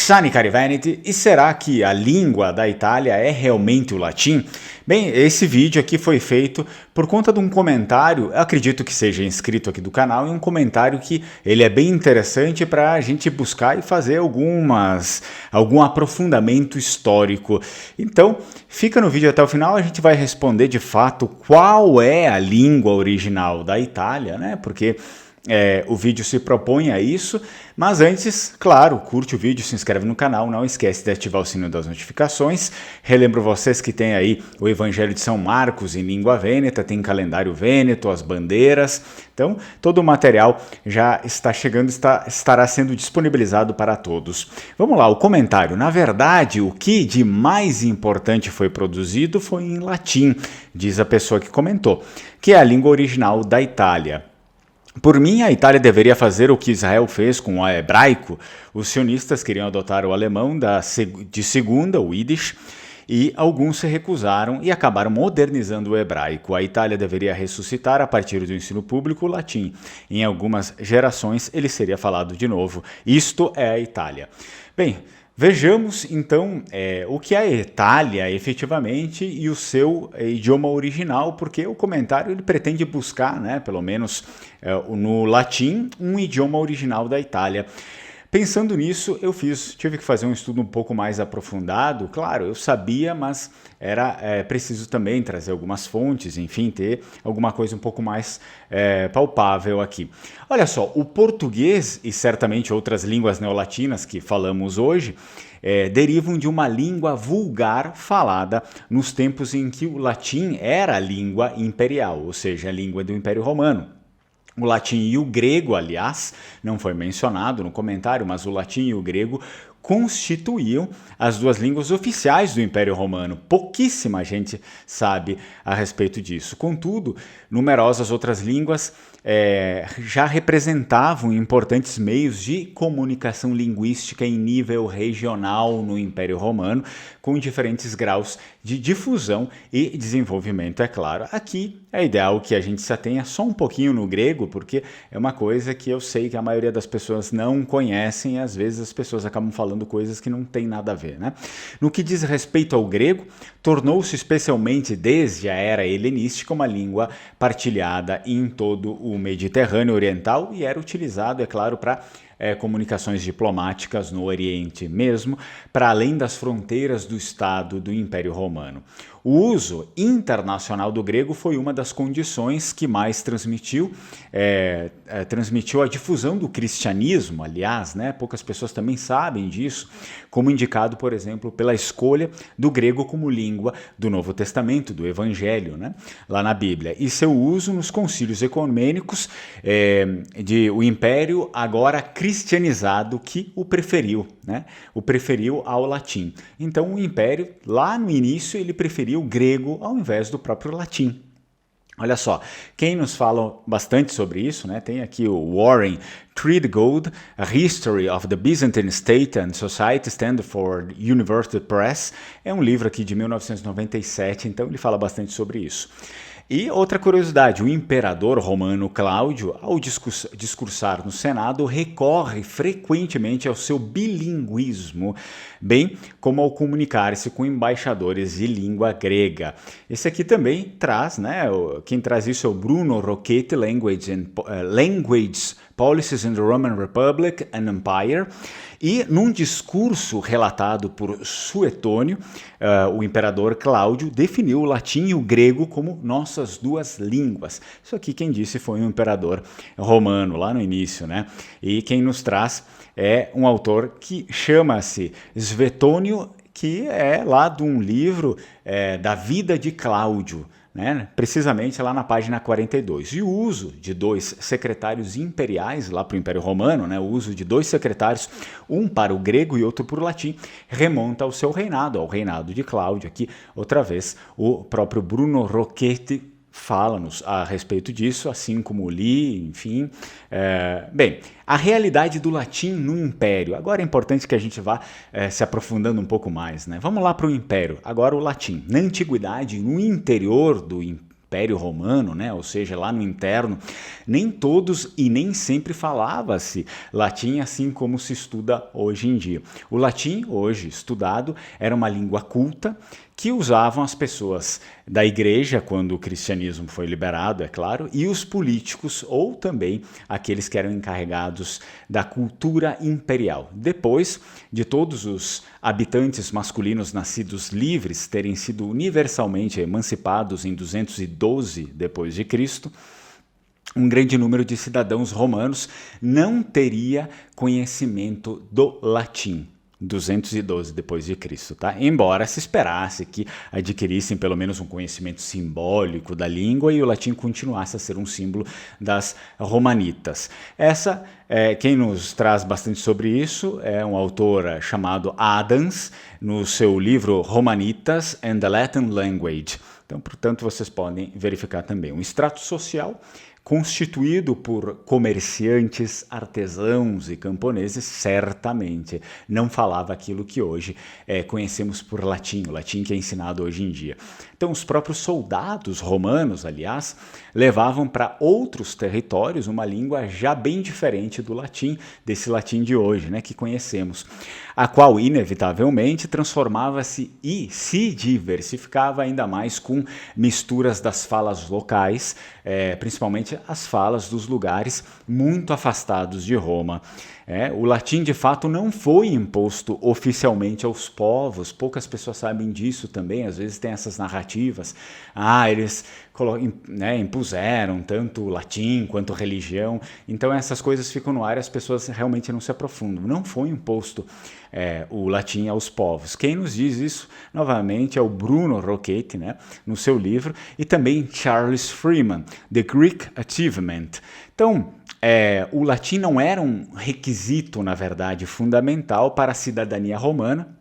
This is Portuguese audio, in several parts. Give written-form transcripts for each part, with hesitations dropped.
Sani cari Veneti, e será que a língua da Itália é realmente o latim? Bem, esse vídeo aqui foi feito por conta de um comentário, eu acredito que seja inscrito aqui do canal, e um comentário que ele é bem interessante para a gente buscar e fazer algum aprofundamento histórico. Então, fica no vídeo até o final, a gente vai responder de fato qual é a língua original da Itália, né? Porque o vídeo se propõe a isso, mas antes, claro, curte o vídeo, se inscreve no canal, não esquece de ativar o sino das notificações. Relembro vocês que tem aí o Evangelho de São Marcos em língua vêneta, tem calendário vêneto, as bandeiras, então todo o material já está chegando, estará sendo disponibilizado para todos. Vamos lá, o comentário. Na verdade, o que de mais importante foi produzido foi em latim, diz a pessoa que comentou, que é a língua original da Itália. Por mim, a Itália deveria fazer o que Israel fez com o hebraico. Os sionistas queriam adotar o alemão de segunda, o Yiddish, e alguns se recusaram e acabaram modernizando o hebraico. A Itália deveria ressuscitar, a partir do ensino público, o latim. Em algumas gerações, ele seria falado de novo. Isto é a Itália. Bem, vejamos, então, o que é a Itália, efetivamente, e o seu idioma original, porque o comentário ele pretende buscar, né, pelo menos no latim, um idioma original da Itália. Pensando nisso, tive que fazer um estudo um pouco mais aprofundado. Claro, eu sabia, mas era preciso também trazer algumas fontes, enfim, ter alguma coisa um pouco mais palpável aqui. Olha só, o português e certamente outras línguas neolatinas que falamos hoje derivam de uma língua vulgar falada nos tempos em que o latim era a língua imperial, ou seja, a língua do Império Romano. O latim e o grego, aliás, não foi mencionado no comentário, mas o latim e o grego constituíam as duas línguas oficiais do Império Romano. Pouquíssima gente sabe a respeito disso. Contudo, numerosas outras línguas já representavam importantes meios de comunicação linguística em nível regional no Império Romano, com diferentes graus de difusão e desenvolvimento, é claro. Aqui é ideal que a gente se atenha só um pouquinho no grego, porque é uma coisa que eu sei que a maioria das pessoas não conhecem e às vezes as pessoas acabam falando coisas que não tem nada a ver, né? No que diz respeito ao grego, tornou-se especialmente desde a era helenística uma língua partilhada em todo o Mediterrâneo Oriental e era utilizado, é claro, para comunicações diplomáticas no Oriente mesmo, para além das fronteiras do Estado do Império Romano. O uso internacional do grego foi uma das condições que mais transmitiu a difusão do cristianismo, aliás, né? Poucas pessoas também sabem disso, como indicado, por exemplo, pela escolha do grego como língua do Novo Testamento, do Evangelho, né? Lá na Bíblia, e seu uso nos concílios ecumênicos o Império agora cristianizado que o preferiu, né? O preferiu ao latim. Então o Império, lá no início, ele preferiu o grego ao invés do próprio latim. Olha só, quem nos fala bastante sobre isso, né? Tem aqui o Warren Treadgold, A History of the Byzantine State and Society, Stanford University Press. É um livro aqui de 1997, então ele fala bastante sobre isso. E outra curiosidade, o imperador romano Cláudio, ao discursar no Senado, recorre frequentemente ao seu bilinguismo, bem como ao comunicar-se com embaixadores de língua grega. Esse aqui também traz, né? Quem traz isso é o Bruno Rocchetti, Language Policies in the Roman Republic and Empire, e num discurso relatado por Suetônio, o imperador Cláudio definiu o latim e o grego como nossas duas línguas. Isso aqui quem disse foi um imperador romano, lá no início, né? E quem nos traz é um autor que chama-se Suetônio, que é lá de um livro da vida de Cláudio, né? Precisamente lá na página 42. E o uso de dois secretários imperiais lá para o Império Romano, né? O uso de dois secretários, um para o grego e outro para o latim, remonta ao seu reinado, ao reinado de Cláudio. Aqui, outra vez, o próprio Bruno Rocchetti fala-nos a respeito disso, assim como Li, enfim. Bem, a realidade do latim no Império. Agora é importante que a gente vá se aprofundando um pouco mais, né? Vamos lá para o Império. Agora o latim. Na Antiguidade, no interior do Império Romano, né? Ou seja, lá no interno, nem todos e nem sempre falava-se latim assim como se estuda hoje em dia. O latim, hoje estudado, era uma língua culta que usavam as pessoas da igreja quando o cristianismo foi liberado, é claro, e os políticos ou também aqueles que eram encarregados da cultura imperial. Depois de todos os habitantes masculinos nascidos livres terem sido universalmente emancipados em 212 depois de Cristo, um grande número de cidadãos romanos não teria conhecimento do latim. 212 depois de Cristo, tá? Embora se esperasse que adquirissem pelo menos um conhecimento simbólico da língua e o latim continuasse a ser um símbolo das romanitas. Quem nos traz bastante sobre isso é um autor chamado Adams, no seu livro Romanitas and the Latin Language. Então, portanto, vocês podem verificar também um extrato social constituído por comerciantes, artesãos e camponeses, certamente não falava aquilo que hoje conhecemos por latim, o latim que é ensinado hoje em dia. Então, os próprios soldados romanos, aliás, levavam para outros territórios uma língua já bem diferente do latim, desse latim de hoje, né, que conhecemos, a qual, inevitavelmente, transformava-se e se diversificava ainda mais com misturas das falas locais, principalmente as falas dos lugares muito afastados de Roma. O latim, de fato, não foi imposto oficialmente aos povos, poucas pessoas sabem disso também, às vezes tem essas narrativas, eles impuseram tanto o latim quanto religião, então essas coisas ficam no ar e as pessoas realmente não se aprofundam. Não foi imposto o latim aos povos. Quem nos diz isso, novamente, é o Bruno Rocchetti, né, no seu livro, e também Charles Freeman, The Greek Achievement. Então, o latim não era um requisito, na verdade, fundamental para a cidadania romana,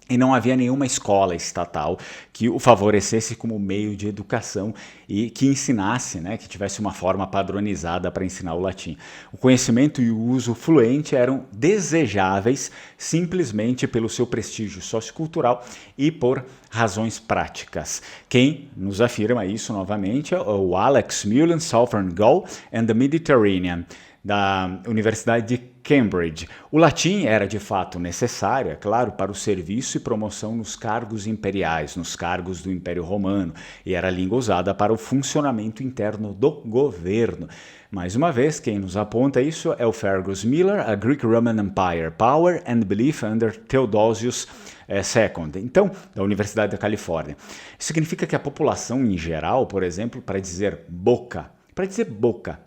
e não havia nenhuma escola estatal que o favorecesse como meio de educação e que ensinasse, né, que tivesse uma forma padronizada para ensinar o latim. O conhecimento e o uso fluente eram desejáveis simplesmente pelo seu prestígio sociocultural e por razões práticas. Quem nos afirma isso novamente é o Alex Mullen, Southern Gaul and the Mediterranean, da Universidade de Cambridge. O latim era de fato necessário, é claro, para o serviço e promoção nos cargos imperiais, nos cargos do Império Romano, e era a língua usada para o funcionamento interno do governo. Mais uma vez, quem nos aponta isso é o Fergus Miller, A Greek-Roman Empire, Power and Belief under Theodosius II, então, da Universidade da Califórnia. Isso significa que a população em geral, por exemplo, para dizer boca,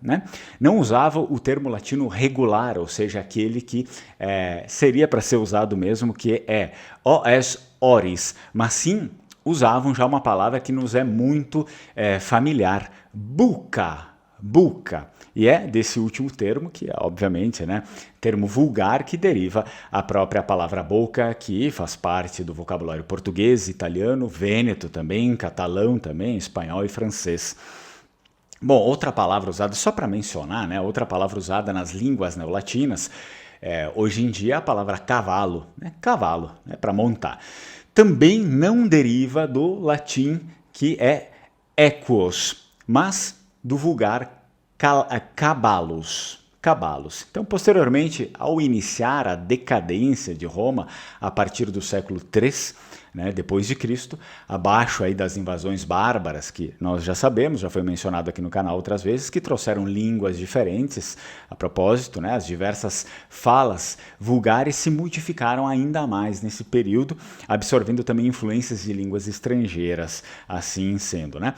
né, não usava o termo latino regular, ou seja, aquele que seria para ser usado mesmo, que é os oris, mas sim usavam já uma palavra que nos é muito familiar, buca. E é desse último termo, que é obviamente, né, termo vulgar, que deriva a própria palavra boca, que faz parte do vocabulário português, italiano, vêneto também, catalão também, espanhol e francês. Bom, outra palavra usada, só para mencionar, né, outra palavra usada nas línguas neolatinas, hoje em dia é a palavra cavalo, né, para montar. Também não deriva do latim, que é equus, mas do vulgar cabalus. Então, posteriormente, ao iniciar a decadência de Roma, a partir do século III, né, depois de Cristo, abaixo aí das invasões bárbaras, que nós já sabemos, já foi mencionado aqui no canal outras vezes, que trouxeram línguas diferentes. A propósito, né, as diversas falas vulgares se multiplicaram ainda mais nesse período, absorvendo também influências de línguas estrangeiras, assim sendo, né?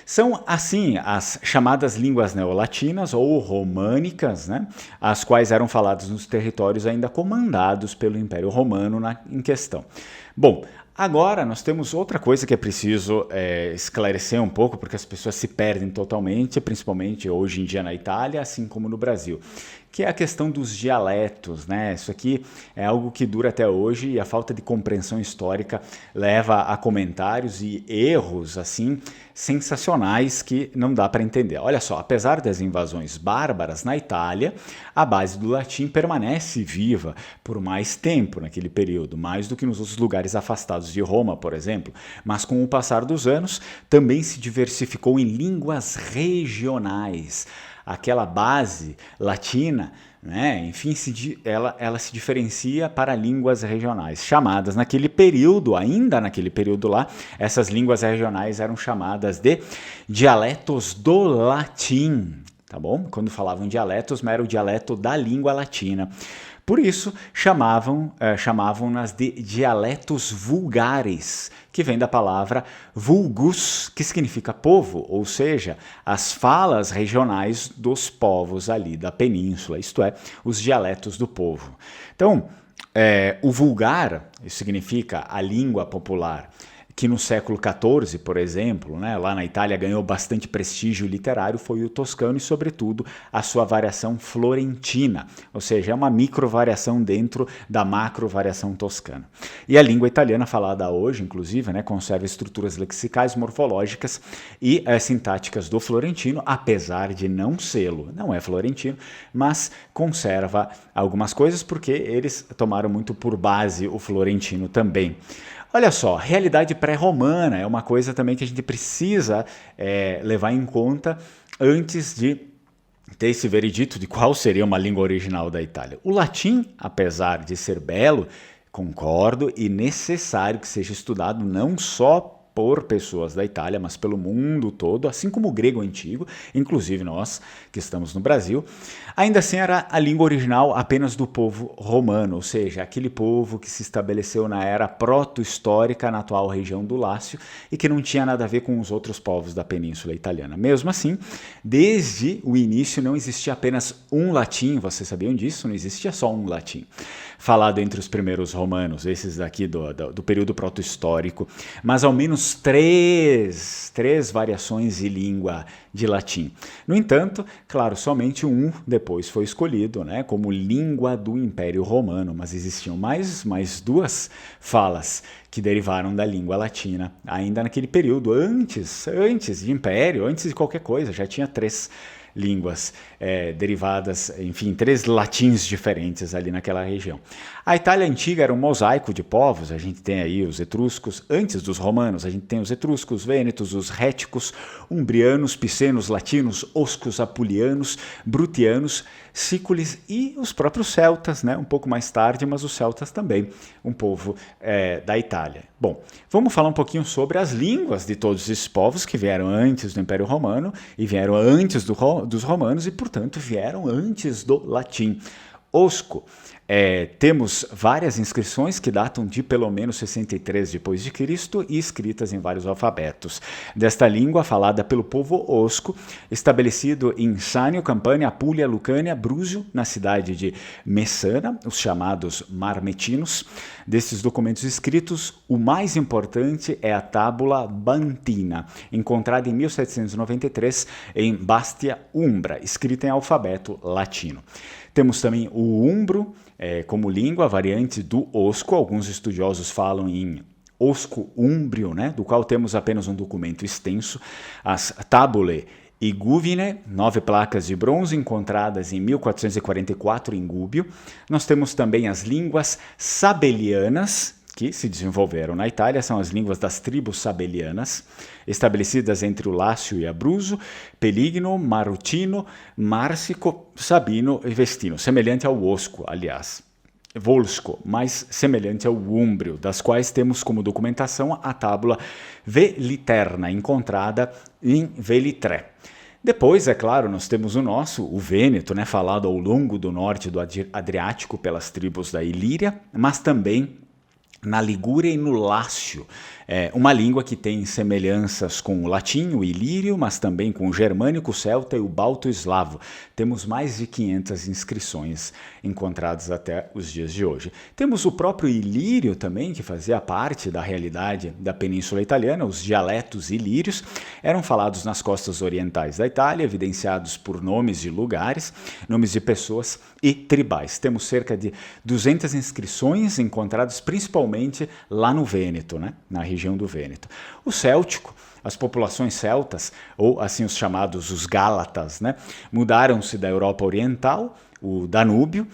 São, assim, as chamadas línguas neolatinas ou românicas, né, as quais eram faladas nos territórios ainda comandados pelo Império Romano em questão. Bom, agora nós temos outra coisa que é preciso esclarecer um pouco, porque as pessoas se perdem totalmente, principalmente hoje em dia na Itália, assim como no Brasil, que é a questão dos dialetos, né? Isso aqui é algo que dura até hoje e a falta de compreensão histórica leva a comentários e erros, assim, sensacionais que não dá para entender. Olha só, apesar das invasões bárbaras na Itália, a base do latim permanece viva por mais tempo naquele período, mais do que nos outros lugares afastados de Roma, por exemplo. Mas com o passar dos anos, também se diversificou em línguas regionais. Aquela base latina, né? Enfim, ela se diferencia para línguas regionais, chamadas naquele período, ainda naquele período lá, essas línguas regionais eram chamadas de dialetos do latim, tá bom? Quando falavam dialetos, era o dialeto da língua latina. Por isso, chamavam-nas de dialetos vulgares, que vem da palavra vulgus, que significa povo, ou seja, as falas regionais dos povos ali da península, isto é, os dialetos do povo. Então, o vulgar significa a língua popular, que no século XIV, por exemplo, né, lá na Itália ganhou bastante prestígio literário, foi o toscano e, sobretudo, a sua variação florentina, ou seja, é uma micro-variação dentro da macro-variação toscana. E a língua italiana falada hoje, inclusive, né, conserva estruturas lexicais, morfológicas e sintáticas do florentino, apesar de não sê-lo, não é florentino, mas conserva algumas coisas porque eles tomaram muito por base o florentino também. Olha só, realidade pré-romana é uma coisa também que a gente precisa levar em conta antes de ter esse veredito de qual seria uma língua original da Itália. O latim, apesar de ser belo, concordo, e necessário que seja estudado não só por pessoas da Itália, mas pelo mundo todo, assim como o grego antigo, inclusive nós que estamos no Brasil, ainda assim era a língua original apenas do povo romano, ou seja, aquele povo que se estabeleceu na era proto-histórica na atual região do Lácio e que não tinha nada a ver com os outros povos da Península Italiana. Mesmo assim, desde o início não existia apenas um latim, vocês sabiam disso? Não existia só um latim falado entre os primeiros romanos, esses daqui do período proto-histórico, mas ao menos três variações de língua de latim. No entanto, claro, somente um depois foi escolhido, né, como língua do Império Romano, mas existiam mais duas falas que derivaram da língua latina, ainda naquele período, antes de Império, antes de qualquer coisa, já tinha três línguas derivadas, enfim, três latins diferentes ali naquela região. A Itália antiga era um mosaico de povos, a gente tem aí os etruscos, antes dos romanos, a gente tem os etruscos, vênetos, os réticos, umbrianos, picenos, latinos, oscos, apulianos, brutianos, sícules e os próprios celtas, né? Um pouco mais tarde, mas os celtas também, um povo da Itália. Bom, vamos falar um pouquinho sobre as línguas de todos esses povos que vieram antes do Império Romano e vieram antes dos romanos e, portanto, vieram antes do latim. Osco. Temos várias inscrições que datam de pelo menos 63 depois de Cristo e escritas em vários alfabetos. Desta língua falada pelo povo osco, estabelecido em Sânio, Campânia, Apulia, Lucânia, Brúzio, na cidade de Messana, os chamados Marmetinos. Desses documentos escritos, o mais importante é a Tábula Bantina, encontrada em 1793 em Bastia, Umbra, escrita em alfabeto latino. Temos também o umbro como língua, variante do osco. Alguns estudiosos falam em osco-úmbrio, né, do qual temos apenas um documento extenso. As Tabulae Iguvine, 9 placas de bronze encontradas em 1444 em Gúbio. Nós temos também as línguas sabelianas, que se desenvolveram na Itália, são as línguas das tribos sabelianas, estabelecidas entre o Lácio e Abruzzo, Peligno, Marutino, Márcico, Sabino e Vestino, semelhante ao osco, aliás. Volsco, mais semelhante ao úmbrio, das quais temos como documentação a tábula Veliterna, encontrada em Velitré. Depois, é claro, nós temos o Vêneto, né, falado ao longo do norte do Adriático pelas tribos da Ilíria, mas também na Ligúria e no Lácio, É uma língua que tem semelhanças com o latim, o ilírio, mas também com o germânico, o celta e o balto-eslavo. Temos mais de 500 inscrições encontradas até os dias de hoje. Temos o próprio ilírio também, que fazia parte da realidade da Península Italiana. Os dialetos ilírios eram falados nas costas orientais da Itália, evidenciados por nomes de lugares, nomes de pessoas e tribais. Temos cerca de 200 inscrições encontradas principalmente lá no Vêneto, né? Na região do Vêneto. O céltico, as populações celtas, ou assim os chamados os gálatas, né? Mudaram-se da Europa Oriental, o Danúbio,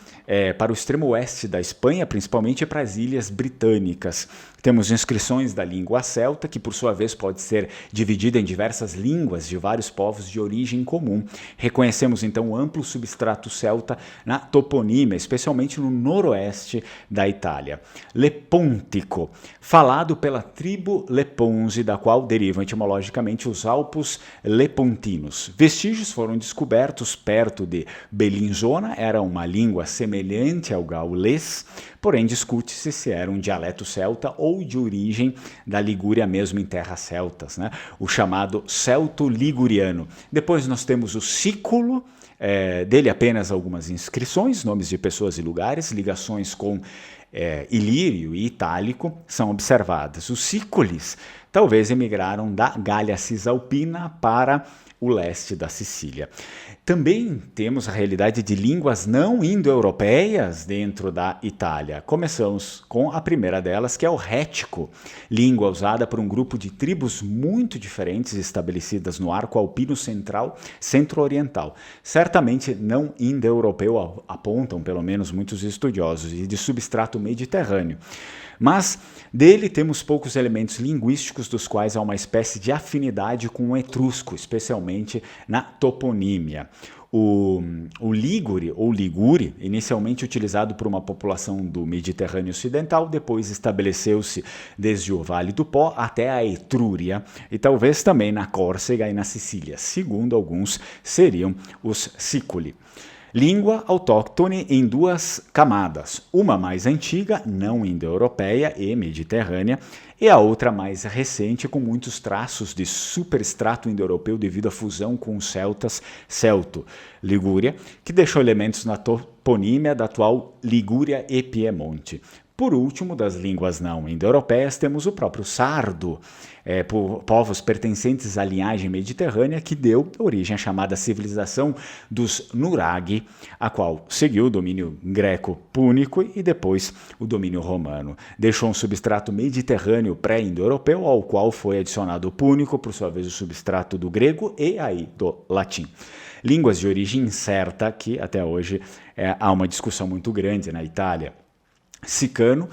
para o extremo oeste da Espanha, principalmente para as ilhas britânicas. Temos inscrições da língua celta, que por sua vez pode ser dividida em diversas línguas de vários povos de origem comum. Reconhecemos então o amplo substrato celta na toponímia, especialmente no noroeste da Itália. Lepôntico, falado pela tribo Leponze, da qual derivam etimologicamente os Alpos Lepontinos. Vestígios foram descobertos perto de Bellinzona, era uma língua semelhante ao gaulês, porém discute-se se era um dialeto celta ou de origem da Ligúria mesmo em terras celtas, né? O chamado celto-liguriano. Depois nós temos o sículo, dele apenas algumas inscrições, nomes de pessoas e lugares, ligações com ilírio e itálico são observadas. Os sículos talvez emigraram da Gália Cisalpina para o leste da Sicília. Também temos a realidade de línguas não indo-europeias dentro da Itália. Começamos com a primeira delas, que é o rético, língua usada por um grupo de tribos muito diferentes estabelecidas no arco alpino central, centro-oriental. Certamente não indo-europeu, apontam pelo menos muitos estudiosos, e de substrato mediterrâneo. Mas dele temos poucos elementos linguísticos dos quais há uma espécie de afinidade com o etrusco, especialmente na toponímia. O Ligure, ou Ligure, inicialmente utilizado por uma população do Mediterrâneo Ocidental, depois estabeleceu-se desde o Vale do Pó até a Etrúria, e talvez também na Córcega e na Sicília. Segundo alguns, seriam os Siculi. Língua autóctone em duas camadas, uma mais antiga, não indo-europeia e mediterrânea, e a outra mais recente, com muitos traços de superstrato indo-europeu devido à fusão com os celtas celto-ligúria, que deixou elementos na toponímia da atual Ligúria e Piemonte. Por último, das línguas não indo-europeias, temos o próprio sardo, povos pertencentes à linhagem mediterrânea, que deu origem à chamada civilização dos Nuraghi, a qual seguiu o domínio greco-púnico e depois o domínio romano. Deixou um substrato mediterrâneo pré-indo-europeu, ao qual foi adicionado o púnico, por sua vez o substrato do grego e aí do latim. Línguas de origem incerta, que até hoje há uma discussão muito grande na Itália. Sicano,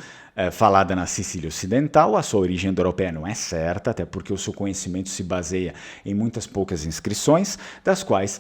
falada na Sicília Ocidental, a sua origem europeia não é certa, até porque o seu conhecimento se baseia em muitas poucas inscrições, das quais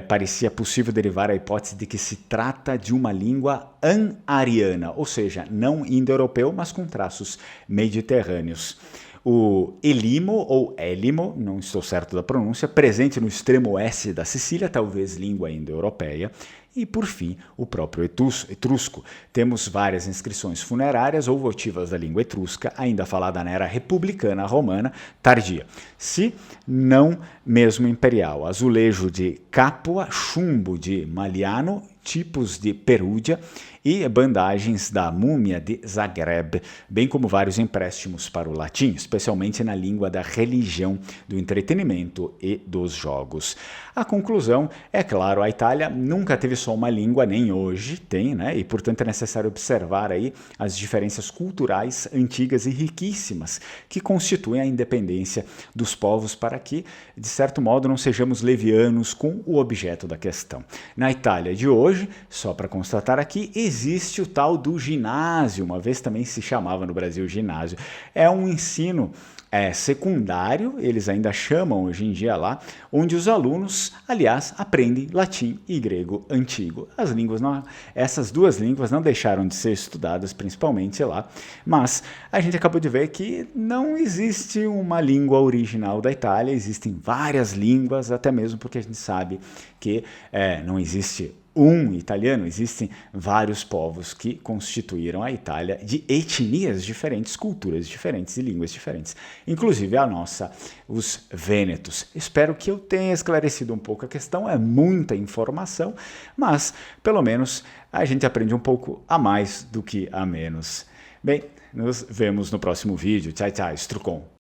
parecia possível derivar a hipótese de que se trata de uma língua an-ariana, ou seja, não indo-europeu, mas com traços mediterrâneos. O Elimo, ou Élimo, não estou certo da pronúncia, presente no extremo oeste da Sicília, talvez língua indo-europeia. E, por fim, o próprio etrusco. Temos várias inscrições funerárias ou votivas da língua etrusca, ainda falada na era republicana romana tardia, se não mesmo imperial. Azulejo de Capua, chumbo de Maliano, tipos de Perúdia e bandagens da múmia de Zagreb, bem como vários empréstimos para o latim, especialmente na língua da religião, do entretenimento e dos jogos. A conclusão é, claro, a Itália nunca teve só uma língua, nem hoje tem, né? E portanto é necessário observar aí as diferenças culturais antigas e riquíssimas que constituem a independência dos povos para que, de certo modo, não sejamos levianos com o objeto da questão. Na Itália de hoje, só para constatar aqui, existe o tal do ginásio, uma vez também se chamava no Brasil ginásio. É um ensino secundário, eles ainda chamam hoje em dia lá, onde os alunos, aliás, aprendem latim e grego antigo. Essas duas línguas não deixaram de ser estudadas, principalmente lá, mas a gente acabou de ver que não existe uma língua original da Itália, existem várias línguas, até mesmo porque a gente sabe que não existe um italiano, existem vários povos que constituíram a Itália de etnias diferentes, culturas diferentes e línguas diferentes, inclusive a nossa, os vênetos. Espero que eu tenha esclarecido um pouco a questão, é muita informação, mas pelo menos a gente aprende um pouco a mais do que a menos. Bem, nos vemos no próximo vídeo. Tchau, tchau, Strucon.